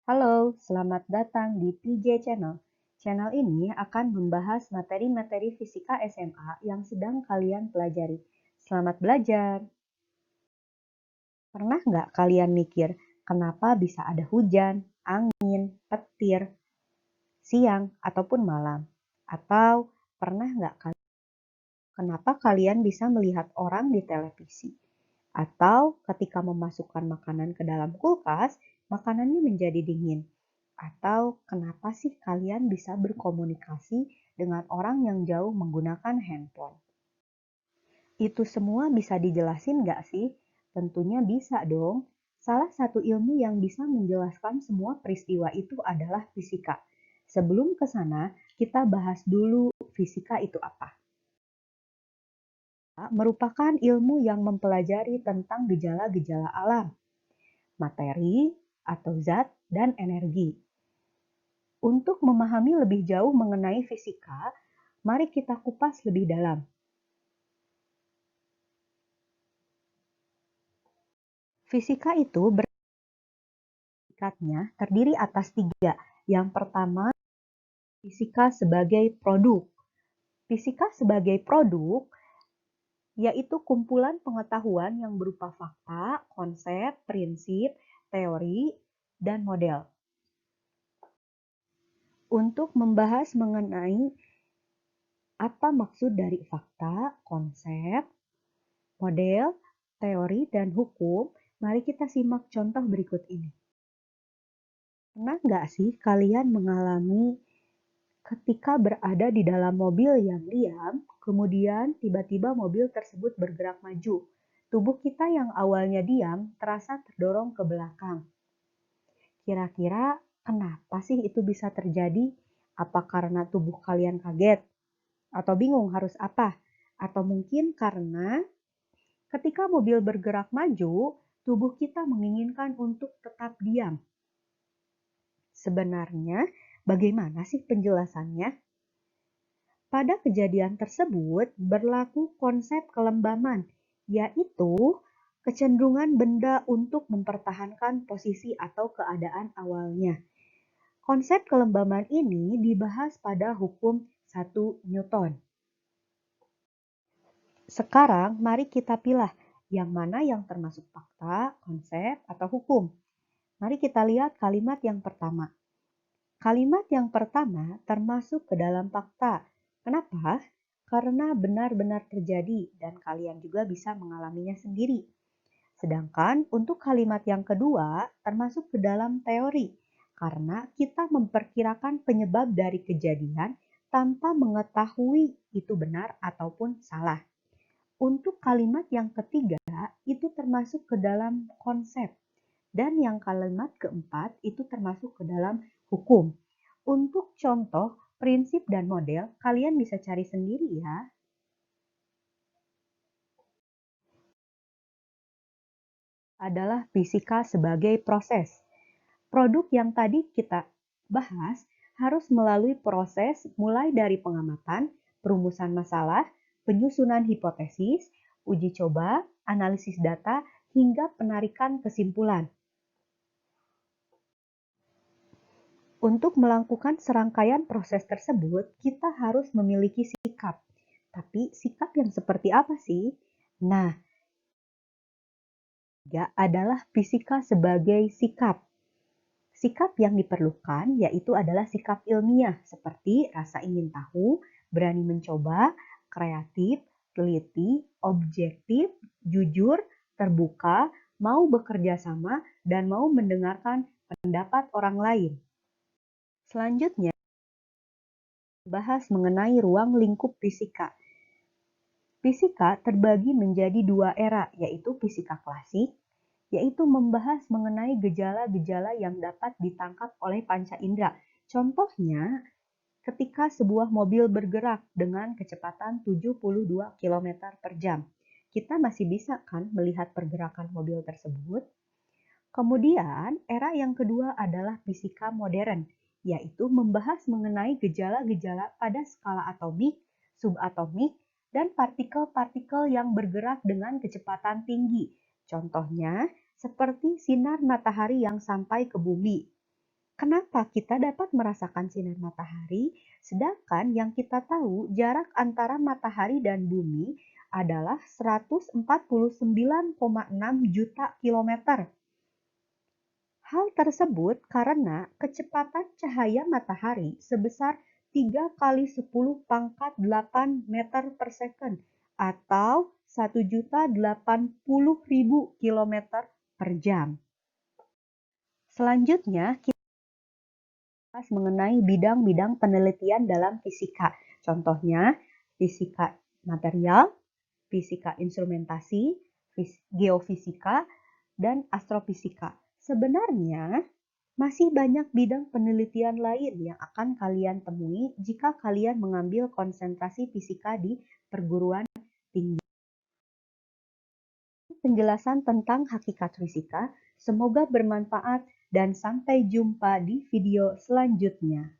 Halo, selamat datang di PJ Channel. Channel ini akan membahas materi-materi fisika SMA yang sedang kalian pelajari. Selamat belajar! Pernah nggak kalian mikir kenapa bisa ada hujan, angin, petir, siang, ataupun malam? Atau pernah nggak kenapa kalian bisa melihat orang di televisi? Atau ketika memasukkan makanan ke dalam kulkas, makanannya menjadi dingin. Atau kenapa sih kalian bisa berkomunikasi dengan orang yang jauh menggunakan handphone? Itu semua bisa dijelasin nggak sih? Tentunya bisa dong. Salah satu ilmu yang bisa menjelaskan semua peristiwa itu adalah fisika. Sebelum ke sana, kita bahas dulu fisika itu apa. Merupakan ilmu yang mempelajari tentang gejala-gejala alam, materi atau zat, dan energi. Untuk memahami lebih jauh mengenai fisika, mari kita kupas lebih dalam. Fisika itu bersingkatnya terdiri atas tiga. Yang pertama, fisika sebagai produk. Fisika sebagai produk yaitu kumpulan pengetahuan yang berupa fakta, konsep, prinsip, teori, dan model. Untuk membahas mengenai apa maksud dari fakta, konsep, model, teori, dan hukum, mari kita simak contoh berikut ini. Pernah nggak sih kalian mengalami ketika berada di dalam mobil yang diam, kemudian tiba-tiba mobil tersebut bergerak maju? Tubuh kita yang awalnya diam terasa terdorong ke belakang. Kira-kira kenapa sih itu bisa terjadi? Apa karena tubuh kalian kaget? Atau bingung harus apa? Atau mungkin karena ketika mobil bergerak maju, tubuh kita menginginkan untuk tetap diam. Sebenarnya, bagaimana sih penjelasannya? Pada kejadian tersebut berlaku konsep kelembaman, yaitu kecenderungan benda untuk mempertahankan posisi atau keadaan awalnya. Konsep kelembaman ini dibahas pada hukum 1 Newton. Sekarang mari kita pilih yang mana yang termasuk fakta, konsep, atau hukum. Mari kita lihat kalimat yang pertama. Kalimat yang pertama termasuk ke dalam fakta. Kenapa? Karena benar-benar terjadi dan kalian juga bisa mengalaminya sendiri. Sedangkan untuk kalimat yang kedua termasuk ke dalam teori. Karena kita memperkirakan penyebab dari kejadian tanpa mengetahui itu benar ataupun salah. Untuk kalimat yang ketiga itu termasuk ke dalam konsep. Dan yang kalimat keempat itu termasuk ke dalam hukum. Untuk contoh, prinsip dan model, kalian bisa cari sendiri ya. Adalah fisika sebagai proses. Produk yang tadi kita bahas harus melalui proses mulai dari pengamatan, perumusan masalah, penyusunan hipotesis, uji coba, analisis data, hingga penarikan kesimpulan. Untuk melakukan serangkaian proses tersebut, kita harus memiliki sikap. Tapi sikap yang seperti apa sih? Nah, adalah fisika sebagai sikap. Sikap yang diperlukan yaitu adalah sikap ilmiah seperti rasa ingin tahu, berani mencoba, kreatif, teliti, objektif, jujur, terbuka, mau bekerja sama, dan mau mendengarkan pendapat orang lain. Selanjutnya, bahas mengenai ruang lingkup fisika. Fisika terbagi menjadi dua era, yaitu fisika klasik, yaitu membahas mengenai gejala-gejala yang dapat ditangkap oleh panca indera. Contohnya, ketika sebuah mobil bergerak dengan kecepatan 72 km per jam. Kita masih bisa kan melihat pergerakan mobil tersebut? Kemudian, era yang kedua adalah fisika modern, yaitu membahas mengenai gejala-gejala pada skala atomik, subatomik, dan partikel-partikel yang bergerak dengan kecepatan tinggi. Contohnya, seperti sinar matahari yang sampai ke bumi. Kenapa kita dapat merasakan sinar matahari, sedangkan yang kita tahu jarak antara matahari dan bumi adalah 149,6 juta kilometer. Hal tersebut karena kecepatan cahaya matahari sebesar 3 kali 10 pangkat 8 meter per second atau 1.080.000 kilometer per jam. Selanjutnya, kita bahas mengenai bidang-bidang penelitian dalam fisika. Contohnya, fisika material, fisika instrumentasi, geofisika, dan astrofisika. Sebenarnya, masih banyak bidang penelitian lain yang akan kalian temui jika kalian mengambil konsentrasi fisika di perguruan tinggi. Penjelasan tentang hakikat fisika, semoga bermanfaat dan sampai jumpa di video selanjutnya.